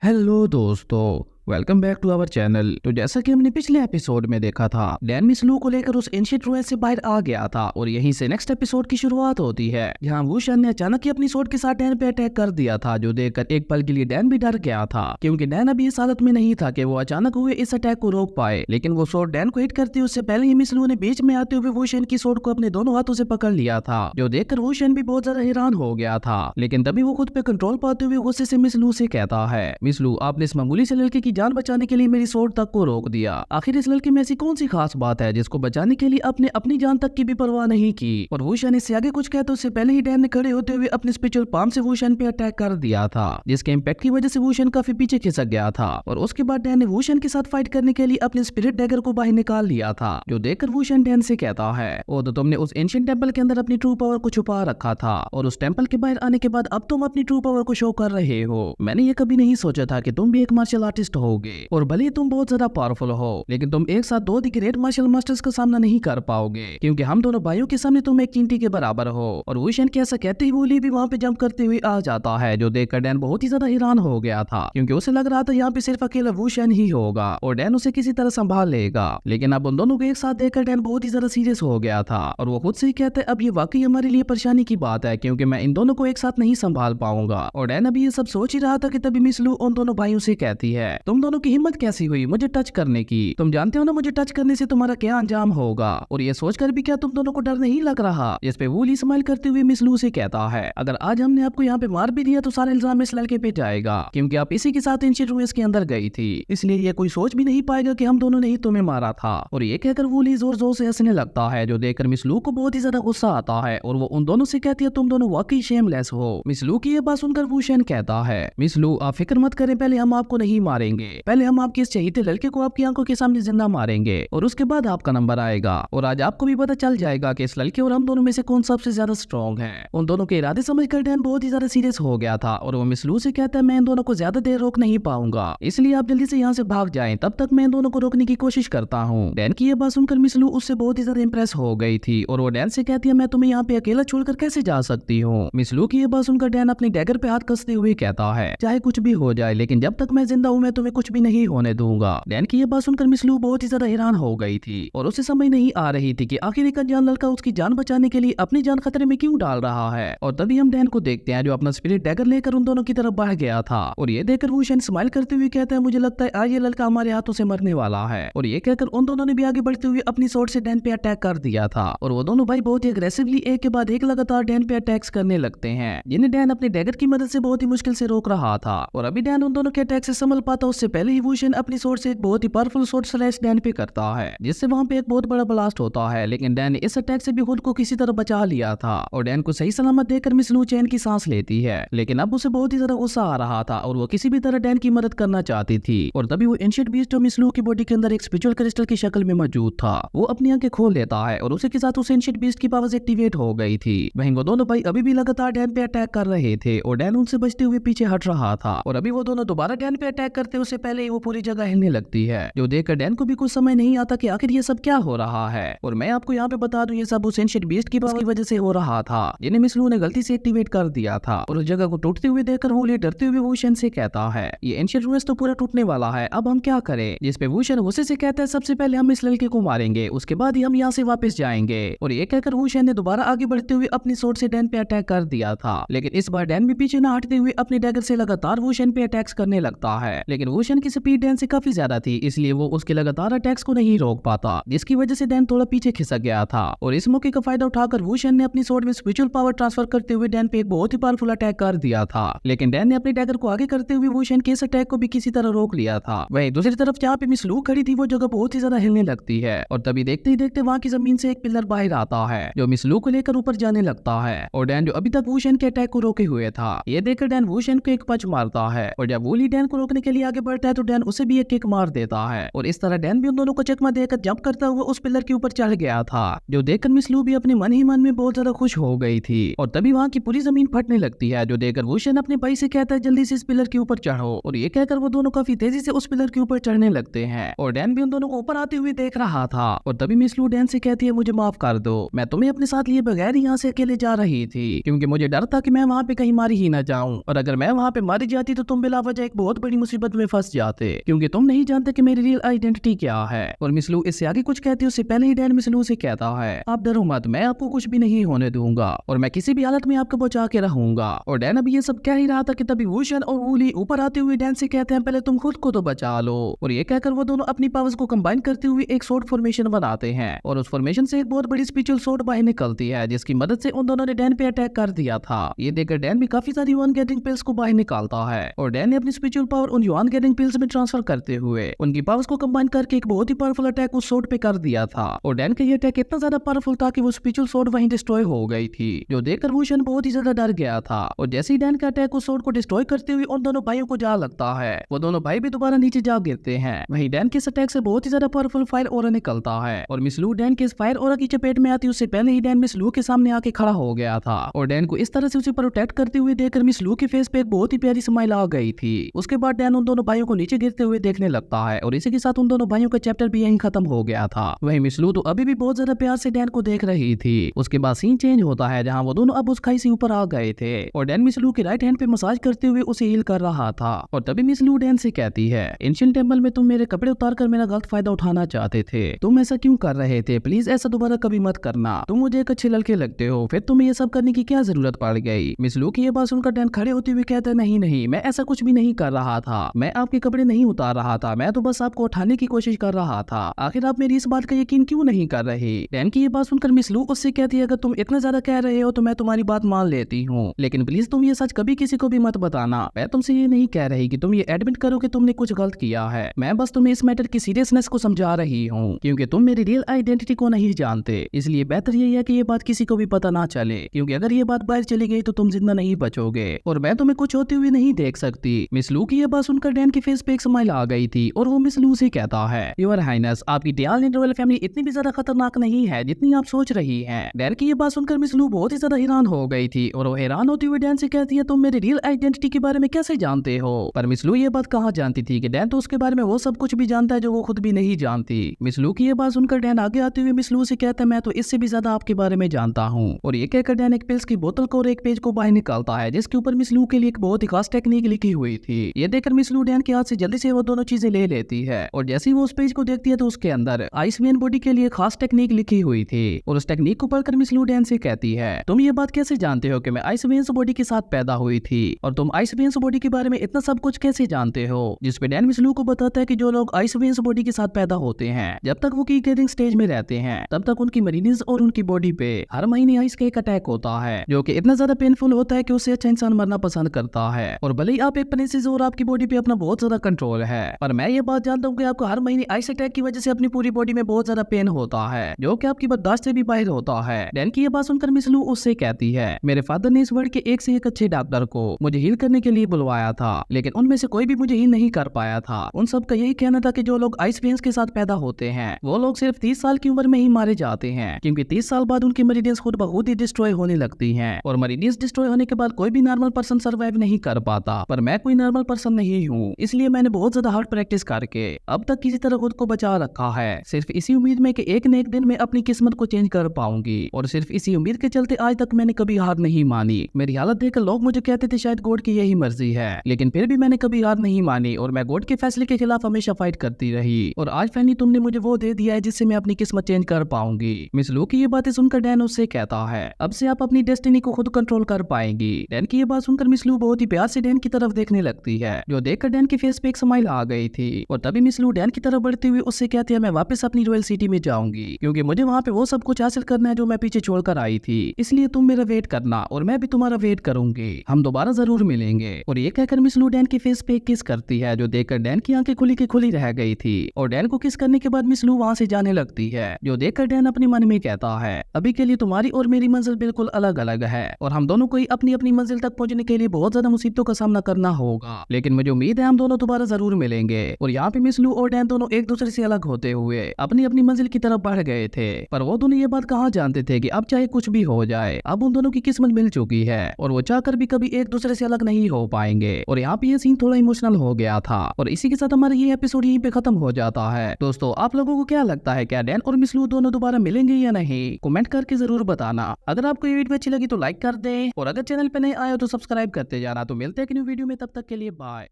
Hello दोस्तों, welcome back to our channel. तो जैसा कि हमने पिछले एपिसोड में देखा था, डैन मिस लू को लेकर उस एंशिएंट रुइन से बाहर आ गया था और यहीं से नेक्स्ट एपिसोड की शुरुआत होती है, जहां वू शन ने अचानक ही अपनी स्वॉर्ड के साथ डैन पे अटैक कर दिया था, जो देखकर एक पल के लिए डैन भी डर गया था, क्योंकि डैन अभी इस हालत में नहीं था कि वो अचानक हुए इस अटैक को रोक पाए। लेकिन वो स्वॉर्ड डैन को हिट करती उससे पहले ही मिस लू ने बीच में आते हुए वू शन की स्वॉर्ड को अपने दोनों हाथों से पकड़ लिया था, जो देखकर वू शन भी बहुत ज्यादा हैरान हो गया था। लेकिन तभी वो खुद पे कंट्रोल पाते हुए गुस्से से मिस लू से कहता है, मिस लू, आपने इस मामूली से लड़के की जान बचाने के लिए मेरी स्वॉर्ड तक को रोक दिया। आखिर इस लड़के में ऐसी कौन सी खास बात है जिसको बचाने के लिए आपने अपनी जान तक की भी परवाह नहीं की। और वू शन इससे आगे कुछ कहते उससे पहले ही डैन ने खड़े होते हुए अपने स्पिरिचुअल पाम से वू शन पे अटैक कर दिया था, जिसके इम्पैक्ट की वजह से वू शन काफी पीछे खिसक गया था। और उसके बाद डैन ने वू शन के साथ फाइट करने के लिए अपने स्पिरिट डैगर को बाहर निकाल लिया था, जो देखकर वू शन डैन से कहता है, ओ तो तुमने उस एंशिएंट टेंपल के अंदर अपनी ट्रू पावर को छुपा रखा था, और उस टेंपल के बाहर आने के बाद अब तुम अपनी ट्रू पावर को शो कर रहे हो। मैंने ये कभी नहीं सोचा था कि तुम भी एक मार्शल आर्टिस्ट होगे, और भले ही तुम बहुत ज्यादा पावरफुल हो, लेकिन तुम एक साथ दो ग्रेट मार्शल मास्टर्स का सामना नहीं कर पाओगे, क्योंकि हम दोनों भाइयों के सामने तुम एक चींटी के बराबर हो। और वू शन के ऐसा कहते ही वो ली भी वहां पे जंप करते हुए आ जाता है, जो देखकर डैन बहुत ही ज्यादा हैरान हो गया था, क्योंकि उसे लग रहा था यहाँ पे सिर्फ अकेला वू शन ही होगा और डैन उसे किसी तरह संभाल लेगा। लेकिन अब उन दोनों को एक साथ देखकर डैन बहुत ही ज्यादा सीरियस हो गया था, और वो खुद से ही कहता है, अब ये वाकई हमारे लिए परेशानी की बात है, क्योंकि मैं इन दोनों को एक साथ नहीं संभाल पाऊंगा। और डैन अभी ये सब सोच ही रहा था कि तभी मिस लू उन दोनों भाइयों से कहती है, तुम दोनों की हिम्मत कैसी हुई मुझे टच करने की? तुम जानते हो ना मुझे टच करने से तुम्हारा क्या अंजाम होगा। और ये सोचकर भी क्या तुम दोनों को डर नहीं लग रहा? इस पे वूली स्माइल करते हुए मिस लू से कहता है, अगर आज हमने आपको यहाँ पे मार भी दिया तो सारा इल्जाम इस लड़के पे जाएगा, क्योंकि आप इसी के साथ एंशिएंट रुइंस के अंदर गई थी, इसलिए ये कोई सोच भी नहीं पाएगा कि हम दोनों ने ही तुम्हें मारा था। और ये कहकर वूली जोर जोर से हंसने लगता है, जो देखकर मिस लू को बहुत ही ज्यादा गुस्सा आता है, और वो उन दोनों से कहती है, तुम दोनों वाकई शेमलेस हो। मिस लू की ये बात सुनकर वू शन कहता है, मिस लू आप फिक्र मत करें, पहले हम आपको नहीं मारेंगे, पहले हम आपके इस चहीते लड़के को आपकी आंखों के सामने जिंदा मारेंगे, और उसके बाद आपका नंबर आएगा, और आज आपको भी पता चल जाएगा कि इस लड़के और हम दोनों में से कौन सबसे ज्यादा स्ट्रॉन्ग है। उन दोनों के इरादे समझकर डैन बहुत ही ज्यादा सीरियस हो गया था, और वो मिस लू से कहता है, मैं इन दोनों को ज्यादा देर रोक नहीं पाऊंगा, इसलिए आप जल्दी से यहाँ से भाग जाएं, तब तक मैं इन दोनों को रोकने की कोशिश करता हूँ। डैन की ये बात सुनकर मिस लू उससे बहुत ही ज्यादा इंप्रेस हो गई थी, और वो डैन से कहती है, मैं तुम्हें यहाँ पे अकेला छोड़कर कैसे जा सकती हूँ? मिस लू की ये बात सुनकर डैन अपनी डैगर पे हाथ कसते हुए कहता है, चाहे कुछ भी हो जाए, लेकिन जब तक मैं जिंदा हूँ मैं तुम्हें कुछ भी नहीं होने दूंगा। डैन की ये बात सुनकर मिस लू बहुत ही ज्यादा हैरान हो गई थी, और उसे समझ नहीं आ रही थी कि आखिर एक अनजान लड़का उसकी जान बचाने के लिए अपनी जान खतरे में क्यों डाल रहा है। और तभी हम डैन को देखते हैं, जो अपना स्पिरिट डैगर लेकर उन दोनों की तरफ बढ़ गया था, और ये देखकर वू शन स्माइल करते हुए कहता है, मुझे लगता है आज ये लड़का हमारे हाथों से मरने वाला है। और ये कहकर उन दोनों ने भी आगे बढ़ते हुए अपनी स्वॉर्ड से डैन पे अटैक कर दिया था, और वो दोनों भाई बहुत ही अग्रेसिवली एक के बाद एक लगातार डैन पे अटैक्स करने लगते हैं, जिन्हें डैन अपने डैगर की मदद से बहुत ही मुश्किल से रोक रहा था। और अभी डैन उन दोनों के अटैक से संभल पाता उससे पहले ही वू शन अपनी स्वॉर्ड से एक बहुत ही पावरफुल स्वॉर्ड स्लैश डैन पे करता है, जिससे वहां पे एक बहुत बड़ा ब्लास्ट होता है। लेकिन डैन ने इस अटैक से भी खुद को किसी तरह बचा लिया था, और डैन को सही सलामत देखकर मिस लू चैन की सांस लेती है। लेकिन अब उसे बहुत ही ज्यादा गुस्सा आ रहा था, और वो किसी भी तरह डैन की मदद करना चाहती थी। और तभी वो एंशिएंट बीस्ट जो मिस लू की बॉडी के अंदर एक स्पिरिचुअल क्रिस्टल की शक्ल में मौजूद था, वो अपनी आंखें खोल लेता है, और उसी के साथ उस एंशिएंट बीस्ट की पावर्स एक्टिवेट हो गई थी। वहीं वो दोनों भाई अभी भी लगातार डैन पे अटैक कर रहे थे, और डैन उनसे बचते हुए पीछे हट रहा था। और अभी वो दोनों दोबारा डैन पे अटैक करते उससे पहले ही वो पूरी जगह हिलने लगती है, जो देखकर डैन को भी कुछ समय नहीं आता कि आखिर ये सब क्या हो रहा है। और मैं आपको यहाँ पे बता दूं, ये सब उस एंशिएंट बीस्ट की पावर की वजह से हो रहा था, जिन्हें मिस लू ने गलती से एक्टिवेट कर दिया था। और उस जगह को टूटते हुए देखकर वूली डरते हुए वू शन से कहता है, ये एंशिएंट रुइंस तो पूरा टूटने वाला है, अब हम क्या करें? जिस पे वू शन गुस्से से कहता है, सबसे पहले हम इस लड़के को मारेंगे, उसके बाद ही हम यहाँ से वापस जाएंगे। और ये कहकर वू शन ने दोबारा आगे बढ़ते हुए अपनी स्वॉर्ड से डैन पे अटैक कर दिया था। लेकिन इस बार डैन भी पीछे न हटते हुए अपने डैगर से लगातार वू शन पे अटैक्स करने लगता है। लेकिन वू शन की स्पीड डैन से काफी ज्यादा थी, इसलिए वो उसके लगातार अटैक्स को नहीं रोक पाता, जिसकी वजह से डैन थोड़ा पीछे खिसक गया था। और इस मौके का फायदा उठाकर वू शन ने अपनी स्वॉर्ड में स्पिरिचुअल पावर ट्रांसफर करते हुए डैन पे एक बहुत ही पावरफुल अटैक कर दिया था। लेकिन डैन ने अपने डैगर को आगे करते हुए वू शन के इस अटैक को भी किसी तरह रोक लिया था। वहीं दूसरी तरफ जहाँ पे मिस लू खड़ी थी, वो जगह बहुत ही ज्यादा हिलने लगती है, और तभी देखते ही देखते वहाँ की जमीन से एक पिलर बाहर आता है, जो मिस लू को लेकर ऊपर जाने लगता है। और डैन जो अभी तक वू शन के अटैक को रोके हुए था, ये देखकर डैन वू शन को एक पंच मारता है, और जब वूली डैन को रोकने के लिए आगे बढ़ता है तो डैन उसे भी एक किक मार देता है और इस तरह डैन भी उन दोनों को चकमा देकर जंप करता हुआ उस पिलर के ऊपर चढ़ गया था, जो देखकर मिस लू भी अपने मन ही मन में बहुत ज्यादा खुश हो गई थी। और तभी वहाँ की पूरी जमीन फटने लगती है, जो देखकर वुशन अपने भाई से कहता है जल्दी से इस पिलर के ऊपर चढ़ो, और ये कहकर वो दोनों काफी तेजी से उस पिलर के ऊपर चढ़ने लगते हैं और डैन भी उन दोनों को ऊपर आते हुए देख रहा था। और तभी मिस लू डैन से कहती है मुझे माफ कर दो, मैं तुम्हें अपने साथ लिए बगैर यहाँ से अकेले जा रही थी, क्योंकि मुझे डर था कि मैं वहाँ पे कहीं मारी ही ना जाऊँ, और अगर मैं वहाँ पे मारी जाती तो तुम बिला वजह एक बहुत बड़ी मुसीबत में फंस जाते, क्योंकि तुम नहीं जानते कि मेरी रियल आइडेंटिटी क्या है। और मिस लू इससे आगे कुछ कहती है उससे पहले ही डैन मिस लू से कहता है आप डरो मत, मैं आपको कुछ भी नहीं होने दूंगा और मैं किसी भी हालत में आपको बचा के रहूंगा। और डैन अभी ये सब कह ही रहा था कि तभी वुशन और वूली ऊपर आते हुए डैन से कहते हैं पहले तुम खुद को तो बचा लो। और ये कहकर वो दोनों अपनी पावर्स को कंबाइन करते हुए एक स्वॉर्ड फॉर्मेशन बनाते हैं और उस फॉर्मेशन से एक बहुत बड़ी स्पिरिचुअल स्वॉर्ड बाहर निकलती है, जिसकी मदद से उन दोनों ने डैन पे अटैक कर दिया था। ये देखकर डैन भी काफी सारी वन गैदरिंग पिल्स को बाहर निकालता है और डैन ने अपनी स्पिरिचुअल पावर उन वन गैदरिंग पिल्स में ट्रांसफर करते हुए उनकी पावर्स को कंबाइन करके एक बहुत ही पावरफुल अटैक उस स्वॉर्ड पे कर दिया था। और डैन का ये अटैक इतना ज्यादा पावरफुल था कि वो स्पिरिचुअल स्वॉर्ड वहीं डिस्ट्रॉय हो गई थी, जो देखकर वुशन बहुत ही ज्यादा डर गया था। और जैसे ही डैन का अटैक उस स्वॉर्ड को डिस्ट्रॉय करते हुए उन दोनों भाइयों को जा लगता है, वो दोनों भाई भी दोबारा नीचे जा गिरते हैं। वहीं डैन के इस अटैक से बहुत ही ज्यादा पावरफुल फायर ऑरा निकलता है और मिस लू डैन के इस फायर ऑरा की चपेट में आती उससे पहले ही डैन मिस लू के सामने आके खड़ा हो गया था। और डैन को इस तरह से उसे प्रोटेक्ट करते हुए देखकर मिस लू के फेस पे एक बहुत ही प्यारी स्माइल आ गई थी। उसके बाद डैन उन दोनों भाइयों को नीचे गिरते हुए देखने लगता है और इसी के साथ उन दोनों भाइयों का चैप्टर भी यहीं खत्म हो गया था। वहीं मिस लू तो अभी भी बहुत ज्यादा प्यार से डैन को देख रही थी। उसके बाद सीन चेंज होता है जहाँ वो दोनों अब उस खाई से ऊपर आ गए थे और डैन मिस लू के राइट हैंड पे मसाज करते हुए उसे हील कर रहा था। और तभी मिस लू डैन से कहती है एंशिएंट टेंपल में तुम मेरे कपड़े उतार कर मेरा गलत फायदा उठाना चाहते थे, तुम ऐसा क्यों कर रहे थे, प्लीज ऐसा दोबारा कभी मत करना, तुम मुझे एक अच्छे लड़के लगते हो, फिर तुम्हें ये सब करने की क्या जरूरत पड़ गई। मिस लू की ये बात सुनकर डैन खड़े होते हुए कहता है नहीं नहीं, मैं ऐसा कुछ भी नहीं कर रहा था, मैं आपके कपड़े नहीं उतार रहा था, मैं तो बस आपको उठाने की कोशिश कर रहा था, आखिर आप मेरी इस बात का यकीन क्यों नहीं कर रहे। डैन की ये बात सुनकर मिस लू उससे कहती है अगर तुम इतना ज्यादा कह रहे हो तो मैं तुम्हारी बात मान लेती हूँ, लेकिन प्लीज तुम ये सच कभी किसी को भी मत बताना। मैं तुमसे ये नहीं कह रही कि तुम ये एडमिट करो कि तुमने कुछ गलत किया है, मैं बस तुम्हें इस मैटर की सीरियसनेस को समझा रही हूँ, क्योंकि तुम मेरी रियल आइडेंटिटी को नहीं जानते, इसलिए बेहतर यही है कि ये बात किसी को भी पता ना चले, क्योंकि अगर ये बात बाहर चली गई तो तुम जिंदा नहीं बचोगे और मैं तुम्हें कुछ होते हुए नहीं देख सकती। मिस लू की ये बात सुनकर डैन के फेस पे एक स्माइल आ गई थी और वो मिस लू से कहता है योर हाइनेस, आपकी डियाल रॉयल फैमिली इतनी भी ज्यादा खतरनाक नहीं है जितनी आप सोच रही हैं। डैन की ये बात सुनकर मिस लू बहुत ही ज्यादा हैरान हो गई थी और वो हैरान होती हुई डैन से कहती है तुम मेरी रियल आइडेंटिटी के बारे में कैसे जानते हो। पर मिस लू ये बात कहाँ जानती थी कि डैन तो उसके बारे में वो सब कुछ भी जानता है जो वो खुद भी नहीं जानती। मिस लू की ये बात सुनकर डैन आगे आते हुए मिस लू से कहता है मैं तो इससे भी ज्यादा आपके बारे में जानता हूँ। और ये कहकर डैन एक पिल्स की बोतल को और एक पेज को बाहर निकालता है जिसके ऊपर मिस लू के लिए एक बहुत ही खास टेक्निक लिखी हुई थी। ये देखकर मिस लू डैन के हाथ से जल्दी से वो दोनों चीजें ले लेती है और जैसे ही वो उस पेज को देखती है तो उसके अंदर आइसमैन बॉडी के लिए खास टेक्निक लिखी हुई थी और उस टेक्निक को पढ़कर मिस लू डैन से कहती है तुम ये बात कैसे जानते हो कि मैं आइसमैन बॉडी के साथ पैदा हुई थी और तुम आइसमैन बॉडी के बारे में इतना सब कुछ कैसे जानते हो। जिसपे डैन मिस लू को बताता है कि जो लोग आइसमैन बॉडी के साथ पैदा होते हैं जब तक वो की गेटिंग स्टेज में रहते हैं तब तक उनकी मरीनीज और उनकी बॉडी पे हर महीने आइस का एक अटैक होता है जो कि इतना ज्यादा पेनफुल होता है कि उससे अच्छा इंसान मरना पसंद करता है। और भले ही आप एक प्रिंसेस और आपकी बॉडी पे अपना बहुत ज्यादा कंट्रोल है, पर मैं ये बात जानता हूँ कि आपको हर महीने आइस अटैक की वजह से अपनी पूरी बॉडी में बहुत ज्यादा पेन होता है जो कि आपकी बर्दाश्त से भी बाहर होता है। डैन की ये बात सुनकर मिस लू उससे कहती है मेरे फादर ने इस वर्ल्ड के एक से एक अच्छे डॉक्टर को मुझे हील करने के लिए बुलवाया था, लेकिन उनमें से कोई भी मुझे हील नहीं कर पाया था। उन सब का यही कहना था कि जो लोग आइस वेन्स के साथ पैदा होते हैं वो लोग सिर्फ 30 साल की उम्र में ही मारे जाते हैं, क्योंकि 30 साल बाद उनकी मरीडियंस खुद ब खुद ही डिस्ट्रॉय होने लगती हैं और मरीडियंस डिस्ट्रॉय होने के बाद कोई भी नॉर्मल पर्सन सर्वाइव नहीं कर पाता। पर मैं कोई नॉर्मल पर्सन नहीं हूँ, इसलिए मैंने बहुत ज्यादा हार्ड प्रैक्टिस करके अब तक किसी तरह खुद को बचा रखा है, सिर्फ इसी उम्मीद में कि एक न एक दिन मैं अपनी किस्मत को चेंज कर पाऊंगी। और सिर्फ इसी उम्मीद के चलते आज तक मैंने कभी हार नहीं मानी। मेरी हालत देखकर लोग मुझे कहते थे शायद गॉड की यही मर्जी है, लेकिन फिर भी मैंने कभी हार नहीं मानी और मैं गॉड के फैसले के खिलाफ हमेशा फाइट करती रही। और आज फाइनली तुमने मुझे वो दे दिया है जिससे मैं अपनी किस्मत चेंज कर पाऊंगी। मिस लू की ये बातें सुनकर डैन उससे कहता है अब से आप अपनी डेस्टिनी को खुद कंट्रोल कर पाएंगी। डैन की ये बात सुनकर मिस लू बहुत ही प्यार से डैन की तरफ देखने लगती है, जो देखकर डैन के फेस पे एक स्माइल आ गई थी। और तभी मिस लू डैन की तरफ बढ़ते हुए उससे कहती है मैं वापस अपनी रॉयल सिटी में जाऊंगी, क्योंकि मुझे वहाँ पे वो सब कुछ हासिल करना है जो मैं पीछे छोड़कर आई थी, इसलिए तुम मेरा वेट करना और मैं भी तुम्हारा वेट करूंगी, हम दोबारा जरूर मिलेंगे। और ये कहकर मिस लू डैन के फेस पे किस करती है, जो देखकर डैन की आंखें खुली की खुली रह गई थी। और डैन को किस करने के बाद मिस लू वहाँ से जाने लगती है, जो देखकर डैन अपने मन में कहता है अभी के लिए तुम्हारी और मेरी मंजिल बिल्कुल अलग अलग है और हम दोनों को ही अपनी अपनी मंजिल तक पहुंचने के लिए बहुत ज्यादा मुसीबतों का सामना करना होगा, लेकिन मुझे उम्मीद है हम हम दोनों दोबारा जरूर मिलेंगे। और यहाँ पे मिस लू और डैन दोनों एक दूसरे से अलग होते हुए अपनी अपनी मंजिल की तरफ बढ़ गए थे, पर वो दोनों ये बात कहाँ जानते थे कि अब चाहे कुछ भी हो जाए, अब उन दोनों की किस्मत मिल चुकी है और वो चाहकर भी कभी एक दूसरे से अलग नहीं हो पाएंगे। और यहाँ पे ये सीन थोड़ा इमोशनल हो गया था और इसी के साथ हमारा ये एपिसोड यहीं पे खत्म हो जाता है। दोस्तों, आप लोगों को क्या लगता है, क्या डैन और मिस लू दोनों दोबारा मिलेंगे या नहीं? कमेंट करके जरूर बताना। अगर आपको ये वीडियो अच्छी लगी तो लाइक कर दें और अगर चैनल पे नए आए हो तो सब्सक्राइब करते जाना। तो मिलते हैं एक न्यू वीडियो में, तब तक के लिए बाय।